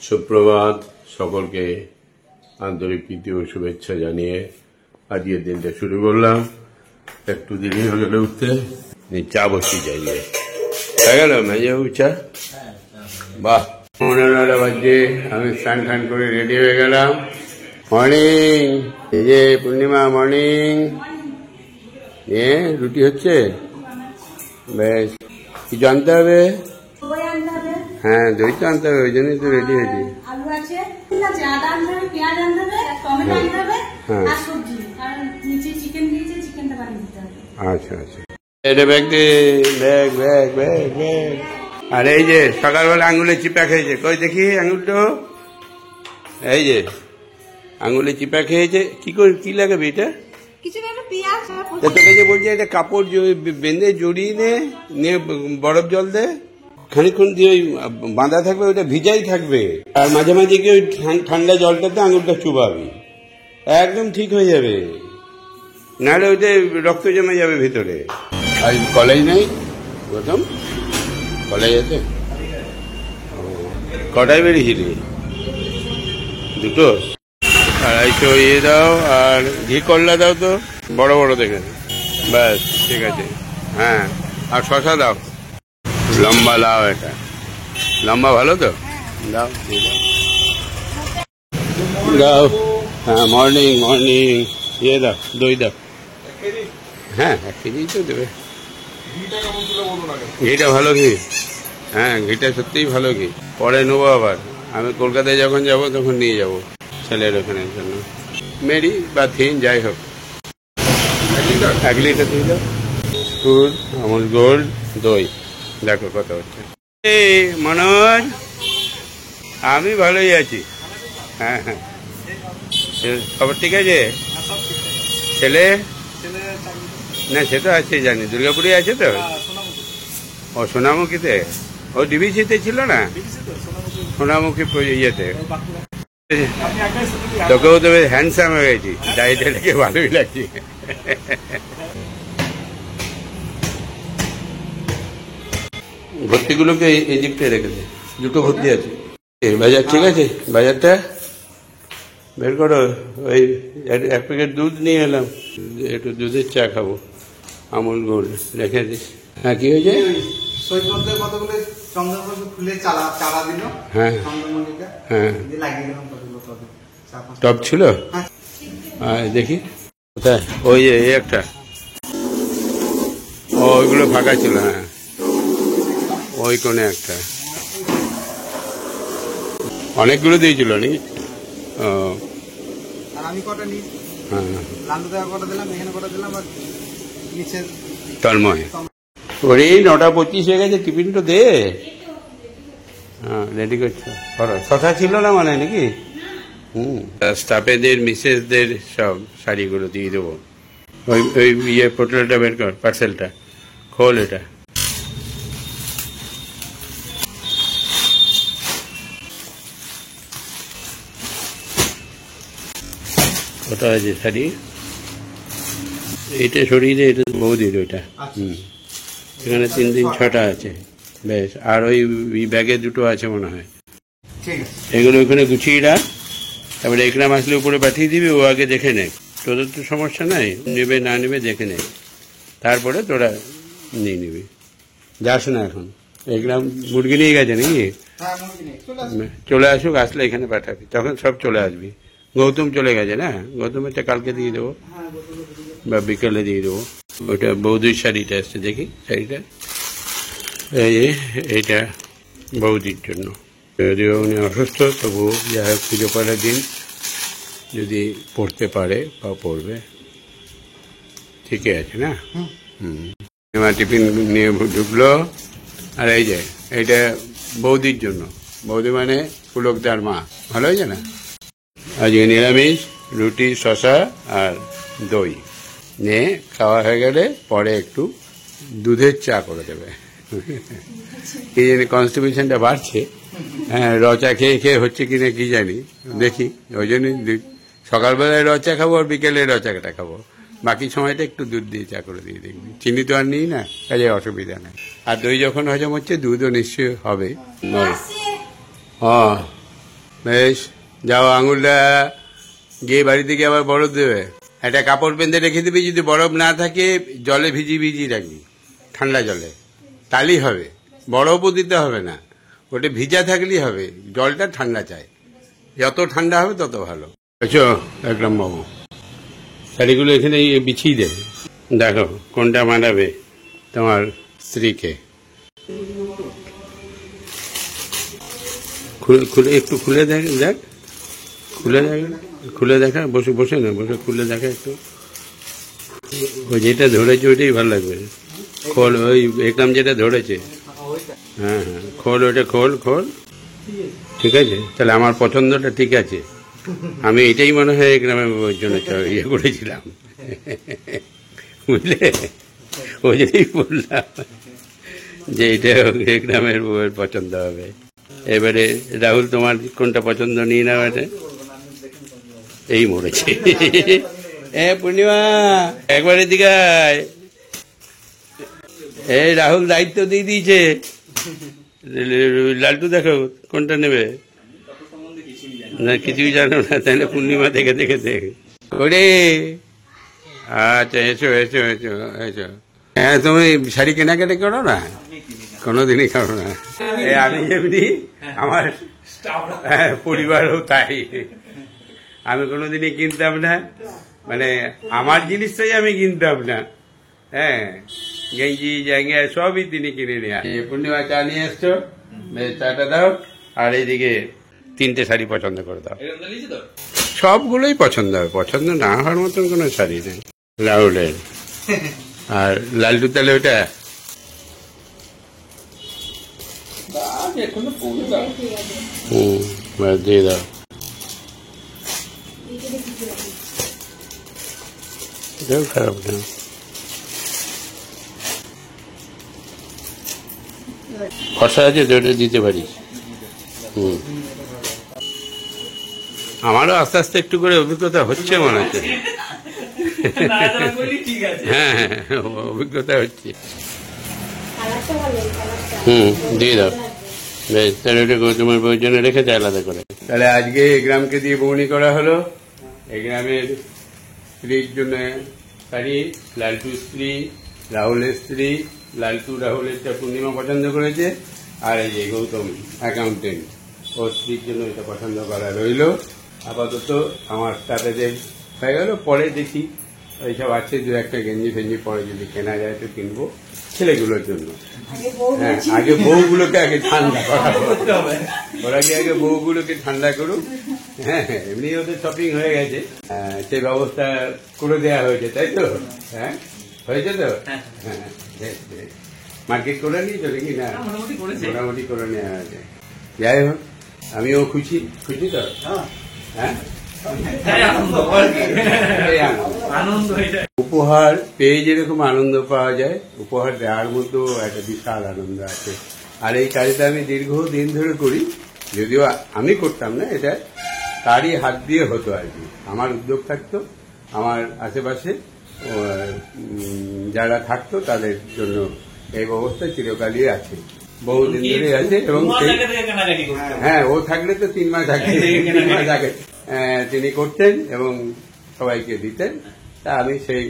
সুপ্রভাত, সকলকে আন্তরিক প্রীতি ও শুভেচ্ছা জানিয়ে আজকের দিনটা শুরু করলাম। একটু দেরি হয়ে গেলে উঠতে, চা বসিয়ে যাই হয়ে গেল মেজে চা। বাহ, 9:30 বাজছে, আমি স্নান টান করে রেডি হয়ে গেলাম। মর্নিং, এই যে পূর্ণিমা, মর্নিং। রুটি হচ্ছে, বেশ। কিছু আনতে হবে? হ্যাঁ, দই তো আনতে হবে, ওই জন্যই তো রেডি হয়েছি। আচ্ছা আচ্ছা, এটা ব্যাগ দে, ব্যাগ ব্যাগ ব্যাগ ব্যাগ। আর এই যে সকালবেলা আঙুলে চিপা খেয়েছে, কই দেখি আঙুলটা। এই যে আঙুলে চিপা খেয়েছে, কি লাগাবে এটা? তোকে যে বলছে এটা কাপড় বেঁধে জড়িয়ে নিয়ে বরফ জল দে, খানিক্ষণ দিয়ে ওই বাঁধা থাকবে, ওইটা ভিজাই থাকবে। আর মাঝে মাঝে কি ওই ঠান্ডা জলটাতে আঙুলটা চুবাবি, একদম ঠিক হয়ে যাবে। নাহলে ওইটা রক্ত জমে যাবে ভিতরে। আর কলেজ নেই প্রথম, কলেজ আছে? কটায় বেরিয়েছিলি? দুটো? 250 ইয়ে দাও, আর ঘি করলা দাও তো, বড় বড় দেখে। ব্যাস, ঠিক আছে। হ্যাঁ, আর শশা দাও, লম্বা লাও, এটা লম্বা, ভালো তো, দাও দাও। হ্যাঁ, মর্নিং মর্নিং, ইয়ে দাও, দই দাও। হ্যাঁ, 1 কেজি তো দেবে। ঘিটা ভালো ঘি, হ্যাঁ ঘিটা সত্যিই ভালো ঘি। পরে নেবো আবার, আমি কলকাতায় যখন যাব তখন নিয়ে যাব ছেলের ওখানের জন্য। মেরি বা থিন যাই হোক, 1 লিটার দিয়ে দাও। দুধ, আমুল গোল্ড, দই। দেখো কত হচ্ছে। এই মনোজ, আমি ভালোই আছি। হ্যাঁ হ্যাঁ, খবর ঠিক আছে? ছেলে না, সে তো আছে জানি, দুর্গাপুরে আছে তো। ও সোনামুখীতে, ও ডিবিসিতে ছিল না, সোনামুখী ইয়েতে। তোকেও তো বেশ হ্যান্ডসাম হয়ে গেছি, ডায়েটে রেখে ভালোই লাগছে। ভর্তিগুলোকে এই দিকটায় রেখেছে, দুটো ভর্তি আছে। বাজার ঠিক আছে? বাজারটা বের করো। ওই 1 প্যাকেট দুধ নিয়ে এলাম, একটু দুধের চা খাবো, আমুল গোল্ড রেখে দিস। হ্যাঁ, কি হয়েছে? হ্যাঁ হ্যাঁ, টপ ছিল, দেখি কোথায়। ওই যে একটা, ওইগুলো ফাঁকা ছিল। হ্যাঁ, ওই কোণে একটা, অনেকগুলো দিয়েছিল নাকি? ও, তন্ময়, ওরে 9:25 হয়ে গেছে, টিফিনটা দে। হ্যাঁ, রেডি করছো। শশা ছিল না মানে নাকি? স্টাফেদের, মিসেসদের সব শাড়িগুলো দিয়ে দেবো। ওই ইয়ে পোর্টালটা বের কর, পার্সেলটা খোল। এটা ওটা আছে শাড়ি, এইটা সরিয়ে দে, এটা বৌদির ওইটা। এখানে 3-6টা আছে, বেশ। আর ওই ব্যাগে 2টো আছে মনে হয়, এগুলো ওইখানে গুছিয়ে রাখ। তারপরে একরাম আসলে উপরে পাঠিয়ে দিবি, ও আগে দেখে নে। তোদের তো সমস্যা নাই, নেবে না নেবে দেখে নে, তারপরে তোরা নিয়ে নিবি। যাস না এখন, একরাম মুরগি নিয়ে গেছে নাকি? চলে আসুক, আসলে এখানে পাঠাবি, তখন সব চলে আসবি। গৌতম চলে গেছে না, গৌতমেরটা কালকে দিয়ে দেবো বা বিকেলে দিয়ে দেবো। ওইটা বৌদির শাড়িটা আসছে, দেখি শাড়িটা। এইটা বৌদির জন্য, যদিও উনি অসুস্থ, তবু যাই হোক পুজো করার দিন যদি পড়তে পারে বা পড়বে, ঠিকই আছে না? এবার টিফিন নিয়ে ঢুকলো। আর এই যে এইটা বৌদির জন্য, বৌদি মানে পুলকদার মা, ভালো হয়েছে না? আজকে নিরামিষ, রুটি, শশা আর দই নিয়ে খাওয়া হয়ে গেলে পরে একটু দুধের চা করে দেবে। কি জানি কনস্টিটিউশনটা বাড়ছে। হ্যাঁ, রচা খেয়ে খেয়ে হচ্ছে কিনা কি জানি, দেখি। ওই জন্যই সকালবেলায় রচা খাবো আর বিকেলে রচাটা খাবো, বাকি সময়টা একটু দুধ দিয়ে চা করে দিয়ে দেখবি। চিনি তো আর নিই না, কাজে অসুবিধা নেই। আর দই যখন হজম হচ্ছে, দুধও নিশ্চয়ই হবে। হ্যাঁ, বেশ, যাও আঙুলটা গিয়ে বাড়ি থেকে আবার বরফ দেবে। একটা কাপড় বেঁধে রেখে দিবি, যদি বরফ না থাকে জলে ভিজিয়ে রাখবি, ঠান্ডা জলে, তাহলেই হবে। বরফও দিতে হবে না, ওটা ভিজা থাকলেই হবে। জলটা ঠান্ডা চাই, যত ঠান্ডা হবে তত ভালো। আচ্ছা একদম বাবু, শাড়িগুলো এখানে বিছিয়ে দেবে। দেখো কোনটা মানাবে তোমার স্ত্রীকে। খুলে একটু খুলে দেখ, খুলে দেখা, বসে না, বসে খুলে দেখা একটু। ওই যেটা ধরেছে ওইটাই ভালো লাগবে। খোল, ওই একদম যেটা ধরেছে, হ্যাঁ খোল, ওইটা খোল। ঠিক আছে, তাহলে আমার পছন্দটা ঠিক আছে। আমি এটাই মনে হয় গ্রামের বউয়ের জন্য ইয়ে করেছিলাম, বুঝলে? ওই জন্যই বললাম যে এটা গ্রামের বউয়ের পছন্দ হবে। এবারে রাহুল, তোমার কোনটা পছন্দ নিয়ে নাও। এটা এই মরেছে। পূর্ণিমা একবার এদিকে আয়। এই রাহুল দায়িত্ব দিয়ে দিয়েছে। লালটু দেখো কোনটা নেবে। না কিছুই জানো না, তাহলে পূর্ণিমা দেখে ওরে। আচ্ছা এসো। হ্যাঁ, তুমি শাড়ি কেনাকাটি করো না? কোনোদিনই করো না। আমি এমনি, আমার পরিবারও তাই। আমি কোনোদিনই কিনতাম না, মানে আমার জিনিসটাই আমি কিনতাম না। হ্যাঁ, গেঞ্জি জাঙ্গিয়া সবই তিনি কিনে নিয়ে। পূর্ণিমা চা নিয়ে এসছো, চাটা দাও। আর এইদিকে 3টে শাড়ি পছন্দ করে দাও। সবগুলোই পছন্দ হবে, পছন্দ না হওয়ার মতন কোনো শাড়ি নেই রাহুলের। আর লালটু তাহলে ওটা দিয়ে দাও। এটাও খারাপ না। খরচা আছে তো, ওটা দিতে পারিস। আমারও আস্তে আস্তে একটু করে অভিজ্ঞতা হচ্ছে মনে হচ্ছে। হ্যাঁ, অভিজ্ঞতা হচ্ছে। দিয়ে দাও। বেশ, তাহলে ওটা তোমার বউয়ের জন্য রেখে দেয় আলাদা করে। তাহলে আজকে এই গ্রামকে দিয়ে বউনি করা হলো। এই গ্রামের স্ত্রীর জন্য শাড়ি, লালটু স্ত্রী, রাহুলের স্ত্রী, লালটু রাহুলেরটা পূর্ণিমা পছন্দ করেছে। আর এই যে গৌতম অ্যাকাউন্টেন্ট, ওর স্ত্রীর জন্য এটা পছন্দ করা রইল। আপাতত আমার তাতে হয়ে গেল। পরে দেখি এইসব আছে, 2-1টা গেঞ্জি ফেঞ্জি পরে যদি কেনা যায় তো কিনবো ছেলেগুলোর জন্য। হ্যাঁ, আগে বউগুলোকে আগে ঠান্ডা করতে হবে। ওরা কি আগে বউগুলোকে ঠান্ডা করুক। হ্যাঁ, এমনি ওদের শপিং হয়ে গেছে, সেই ব্যবস্থা করে দেওয়া হয়েছে, তাই তো? হ্যাঁ, হয়েছে তো। হ্যাঁ, মার্কেট করে নিয়েছো নাকি? না, মোটামুটি করে নেওয়া হয়েছে। যাই হোক, আমিও খুশি তো। হ্যাঁ, উপহার পেয়ে যেরকম আনন্দ পাওয়া যায়, উপহার দেওয়ার মতো একটা বিশাল আনন্দ আছে। আর এই কাজটা আমি দীর্ঘদিন ধরে করি, যদিও আমি করতাম না, এটা তারই হাত দিয়ে হতো আর কি। আমার উদ্যোগ থাকতো, আমার আশেপাশে যারা থাকতো তাদের জন্য এই ব্যবস্থা চিরকালই আছে, বহুদিন ধরে আছে। এবং হ্যাঁ, ও থাকলে তো 3 মাস আগে তিনি করতেন এবং সবাইকে দিতেন। তা আমি সেই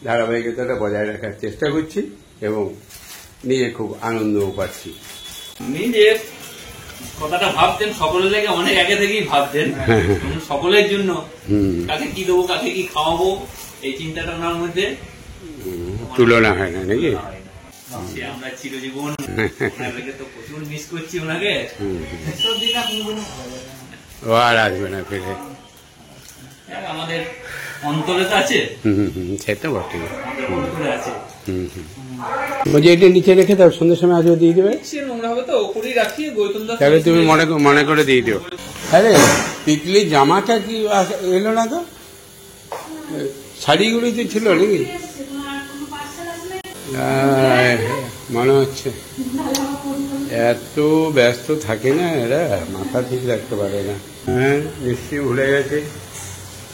ধারাবাহিকতাটা বজায় রাখার চেষ্টা করছি এবং নিজে খুব আনন্দও পাচ্ছি। নিজে কথাটা ভাবতেন, সকলের লেগে অনেক আগে থেকেই ভাবতেন, সকলের জন্য কাকে কি দেবো, কাকে কি খাওয়াবো, এই চিন্তাটা ওনার মধ্যে তুলনা হয় না নাকি? আমরা চিরজীবন তো প্রচুর মিস করছি ওনাকে। ও আর আসবে না ফিরে, আমাদের অন্তরে তো আছে। সে তো বটে, অন্তরে আছে। বলছি এটা নিচে রেখে দাও, সন্ধ্যের সময় আসবে দিয়ে দেবে। নোংরা হবে তো ওপরেই রাখি, তাহলে তুমি মনে করে দিয়ে দিও। আরে তিতলি জামাটা কি এলো না তো? শাড়িগুলি তো ছিল নাকি? মনে হচ্ছে এত ব্যস্ত থাকে না এরা, মাথা ঠিক রাখতে পারে না। হ্যাঁ, নিশ্চয়ই ভুলে গেছে।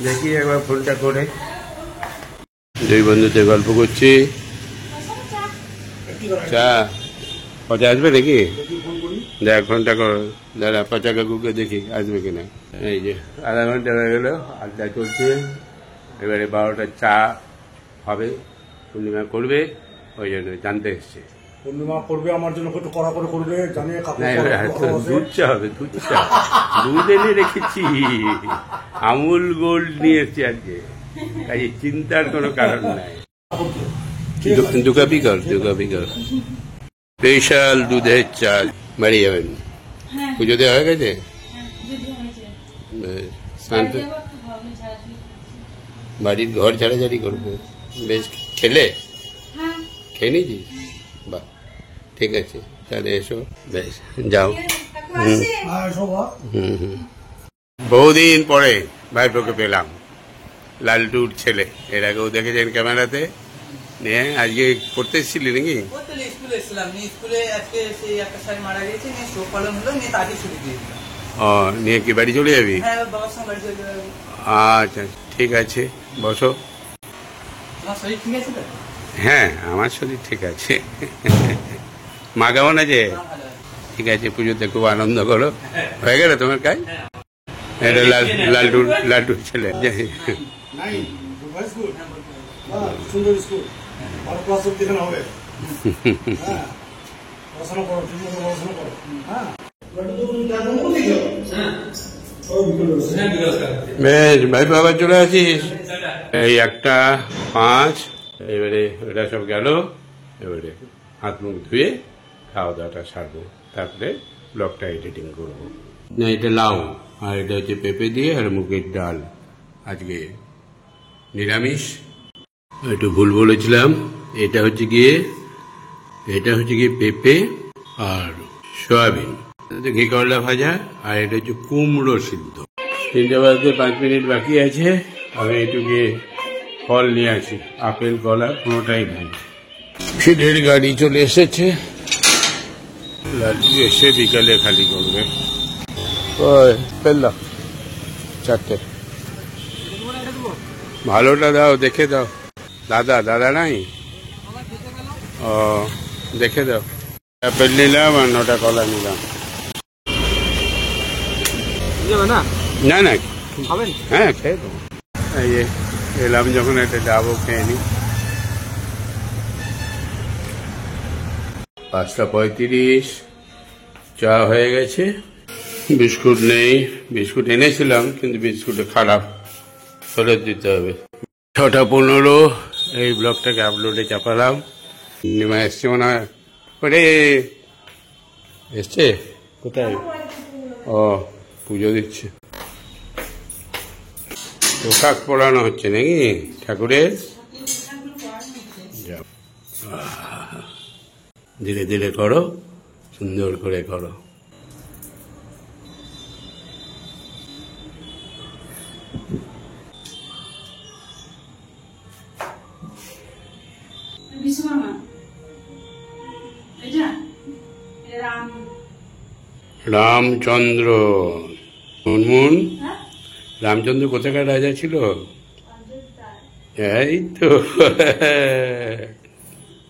দেখি একবার ফোনটা করে। 2 বন্ধুতে গল্প করছি। চা কত আসবে নাকি? দেখ ঘন্টা করো, দাঁড়া পচা কাকুকে দেখি আসবে কিনা। এই যে আধা ঘন্টা হয়ে গেল, আড্ডা চলছে। এবারে 12টার চা হবে, পূর্ণিমা করবে, ওই জন্য জানতে এসছে। পূর্ণিমা করবে আমার জন্য একটু কড়া করে করবে, জানিয়ে কাপড় দুধ চা হবে, দুধ চা, দুধ এনে রেখেছি, আমুল গোল্ড নিয়ে এসছি আজকে, কাজে চিন্তার কোনো কারণ নাই। দু কাপি কর, স্পেশাল দুধের চা। বাড়ি যাবেন? পুজো দেওয়া হয়ে গেছে? স্নান তো বাড়ির ঘর ঝাড়াঝাড়ি করবে। বেশ, খেলে খেয়ে নিয়েছিস? বাহ, ঠিক আছে, তাহলে এসো, বেশ যাও। বহুদিন পরে ভাইপোকে পেলাম, লালটুর ছেলে। এর আগেও দেখেছেন ক্যামেরাতে। নিয়ে আজকে পড়তে এসেছিলি নাকি? স্কুলে এসেছিলাম, স্কুলে আজকে সেই একটা স্যার মারা গেছে, নিয়ে শোক পালন হলো, নিয়ে তাকে ছুটি দিয়েছিলাম। ও, নিয়ে কি বাড়ি চলে যাবি? হ্যাঁ, বাবার সঙ্গে বাড়ি চলে যাবো। আচ্ছা, ঠিক আছে, বসো। তোমার শরীর ঠিক আছে তো? হ্যাঁ, আমার শরীর ঠিক আছে। মা কেমন আছে? ঠিক আছে, পুজোতে খুব আনন্দ করো। হয়ে গেল তোমার কাজ? এটা লালটুর ছেলে। সুন্দর স্কুল, ভালো ক্লাস এখানে হবে। পড়াশোনা করো, ঠিক মতো পড়াশোনা করো। বেশ, ভাই বাবা চলে আসিস। এই 1:05, এবারে ওটা সব গেল। এবারে হাত মুখ ধুয়ে খাওয়া দাওয়াটা সারবো, তারপরে ব্লগটা এডিটিং করবো। না, এটা লাউ, আর এটা হচ্ছে পেঁপে দিয়ে আর মুগের ডাল। আজকে নিরামিষ। একটু ভুল বলেছিলাম, এটা হচ্ছে গিয়ে পেঁপে আর সয়াবিন, ঘি করলা ভাজা, আর এটা হচ্ছে কুমড়ো সিদ্ধ। 3টে বাজতে 5 মিনিট বাকি আছে। আমি একটু গিয়ে ফল নিয়ে আসি, আপেল কলা কোনোটাই নেই। ফিডের গাড়ি চলে এসেছে, লালু এসে বিকালে খালি করবে। ওই পেলাম 4টে, ভালোটা দাও, দেখে দাও। দাদা নাই? ও, দেখে দাও। আপেল নিলাম আর 9টা কলা নিলাম। না না, হ্যাঁ খেয়ে দেবো। এই যে এলাম যখন, একটা ডাবও খেয়ে নি। 5:35, চা হয়ে গেছে। বিস্কুট নেই, বিস্কুট এনেছিলাম কিন্তু বিস্কুটে খারাপ, ফেরত দিতে হবে। 6:15, এই ব্লগটাকে আপলোডে চাপালাম। নিমা এসছে মনে হয়, ওরে এসছে কোথায়? ও, পুজো দিচ্ছে। পোশাক পরানো হচ্ছে নাকি ঠাকুরের? যাও, ধীরে ধীরে করো, সুন্দর করে করো। রামচন্দ্র, মুনমুন, রামচন্দ্র কোথাকার রাজা ছিল? এই তো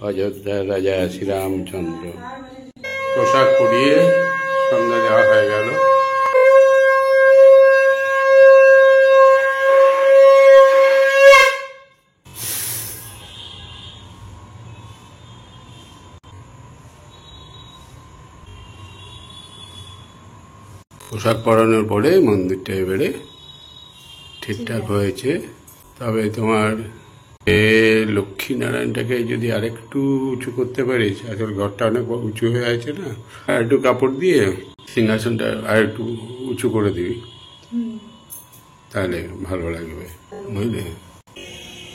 অযোধ্যার রাজা শ্রীরামচন্দ্র। পোশাক পরিয়ে সন্ধ্যা দেওয়া হয়ে গেল। পোশাক পরানোর পরে মন্দিরটা এবারে ঠিকঠাক হয়েছে। তবে তোমার লক্ষ্মীনারায়ণটাকে যদি আরেকটু উঁচু করতে পারিস, আসলে ঘরটা অনেক উঁচু হয়ে আছে না, আর একটু কাপড় দিয়ে সিংহাসনটা আর একটু উঁচু করে দিবি, তাহলে ভালো লাগবে, বুঝলে?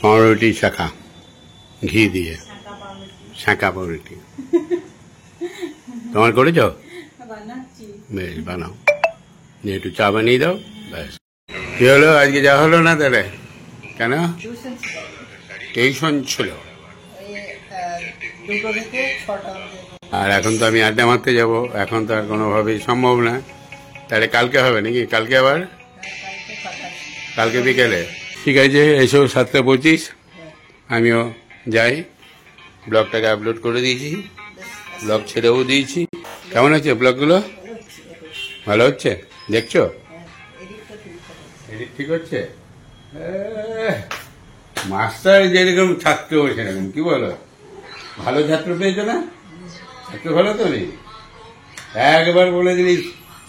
পাউরুটি শাখা, ঘি দিয়ে শাঁকা পাউরুটি। তোমার করেছ? বেশ, বানাও, নিয়ে একটু চা বানিয়ে দাও, ব্যাস। কি হলো আজকে? যা হলো না তাহলে? কেন? টিউশন ছিল। আর এখন তো আমি আড্ডা মারতে যাব, এখন তো আর কোনোভাবেই সম্ভব না। তাহলে কালকে হবে নাকি? কালকে আবার? কালকে বিকেলে? ঠিক আছে, এসো 7:25, আমিও যাই। ব্লগটাকে আপলোড করে দিয়েছি, ব্লগ ছেড়েও দিয়েছি। কেমন হচ্ছে ব্লগগুলো? ভালো হচ্ছে? দেখছো? এডিট ঠিক হচ্ছে? মাস্টার যেরকম ছাত্র সেরকম, কি বলো? ভালো ছাত্র পেয়েছো না? ছাত্র ভালো তো নেই, একবার বলে দিলি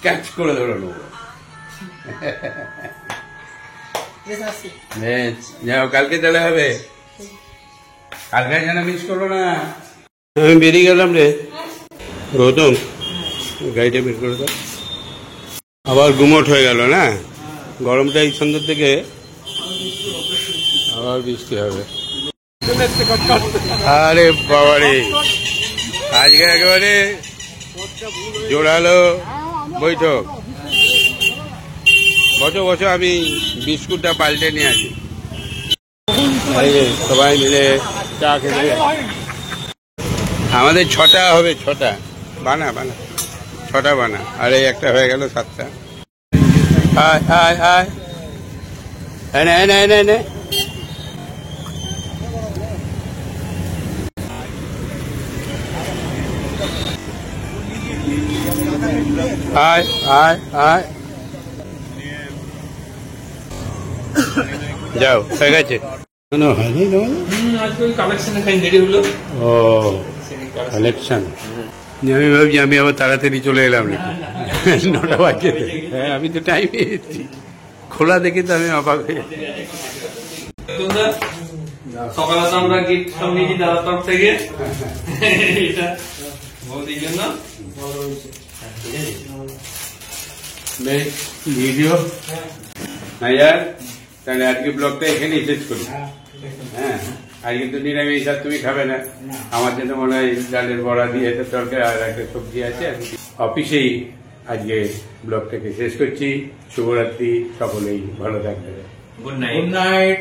ক্যাচ করে ধরে নেবো। যাও, কালকে চলে হবে, কালকে যেন মিস করো না। আমি বেরিয়ে গেলাম রে। গৌতম, গাড়িটা বের করে দাও। আবার গুমট হয়ে গেল না, গরমটা এই সন্ধ্যের থেকে আবার বৃষ্টি হবে। আরে বাবারে, আজকে একেবারে জোরালো বৈঠক। বসো বসো, আমি বিস্কুটটা পাল্টে নিয়ে আসি। সবাই মিলে চা খেতে। আমাদের 6টা হবে, 6টা বানা 6টা বানা। আর এই একটা হয়ে গেল 7টা। আয় আয় আয়, এনে এনে এনে এনে। আয় আয় আয়, যাও, হয়ে গেছে। হয়নি আজকে ওই কালেকশনে খাই দেরি হলো। ও, কালেকশন। আমি ভাবছি আমি আবার তাড়াতাড়ি চলে এলাম নাকি, 9টা বাজে। হ্যাঁ, আমি তো টাইমে এসেছি, খোলা দেখে তো আমি অবাক হয়ে যাচ্ছি। সকালে তো আমরা গিফট সব নিয়েছি দাদার তরফ থেকে, এটা বৌদির জন্য। ভিডিও यार, তাহলে আজকে ব্লগটা এখানেই শেষ করি। হ্যাঁ, আজকে তো নিরামিষ, আর তুমি খাবে না। আমার জন্য মনে হয় ডালের বড়া দিয়ে তরকারি আর একটা সবজি আছে। অফিসেই আজকে ব্লগটাকে শেষ করছি। শুভরাত্রি, সকলেই ভালো থাকবে। Good night. Good night.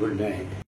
Good night.